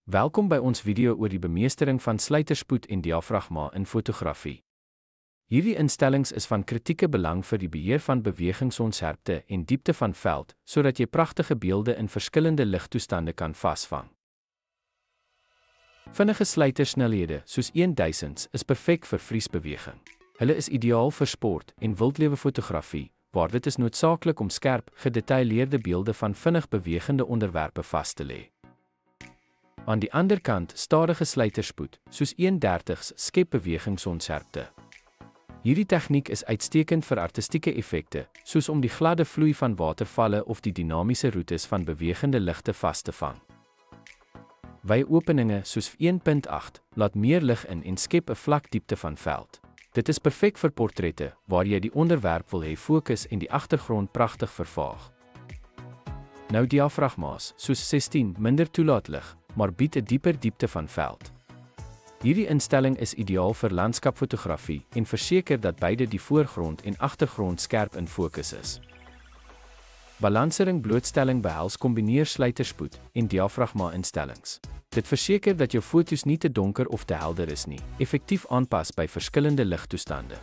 Welkom by ons video oor die bemeestering van sluiterspoed en diafragma in fotografie. Hierdie instellings is van kritieke belang vir die beheer van bewegingsonsherpte en diepte van veld, sodat jy pragtige beelde in verskillende ligtoestande kan vasvang. Vinnige sluitersnelhede soos 1000 is perfek vir vriesbeweging. Hulle is ideaal vir sport en wildlewe fotografie, waar dit is noodsaaklik om skerp, gedetailleerde beelde van vinnig bewegende onderwerpe vas te lê. Aan die ander kant, stadige sluiterspoed, soos 1/30 skep bewegingsonsherpte. Hierdie tegniek is uitstekend vir artistieke effekte, soos om die gladde vloei van watervalle of die dinamiese roetes van bewegende ligte vas te vang. Wye openinge soos 1.8 laat meer lig in en skep 'n vlak diepte van veld. Dit is perfek vir portrette, waar jy die onderwerp wil hê fokus en die agtergrond pragtig vervaag. Nou diafragma's, soos 16, minder toelaat lig, maar bied 'n dieper diepte van veld. Hierdie instelling is ideaal vir landskapfotografie en verseker dat beide die voorgrond en agtergrond skerp in fokus is. Balansering blootstelling behels kombineer sluiterspoed en diafragma instellings. Dit verseker dat jou foto's nie te donker of te helder is nie, effektief aanpas by verskillende ligtoestande.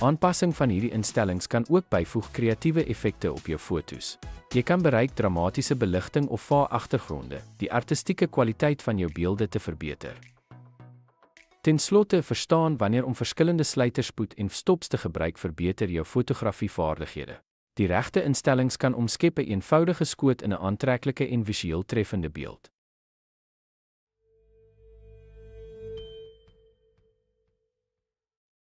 Aanpassing van hierdie instellings kan ook byvoeg kreatiewe effekte op jou foto's. Jy kan bereik dramatiese beligting of vaar agtergronde, die artistieke kwaliteit van jou beelde te verbeter. Ten slotte, verstaan wanneer om verskillende sluiterspoed en stops te gebruik verbeter jou fotografievaardighede. Die regte instellings kan omskep 'n eenvoudige skoot in 'n aantreklike en visueel treffende beeld.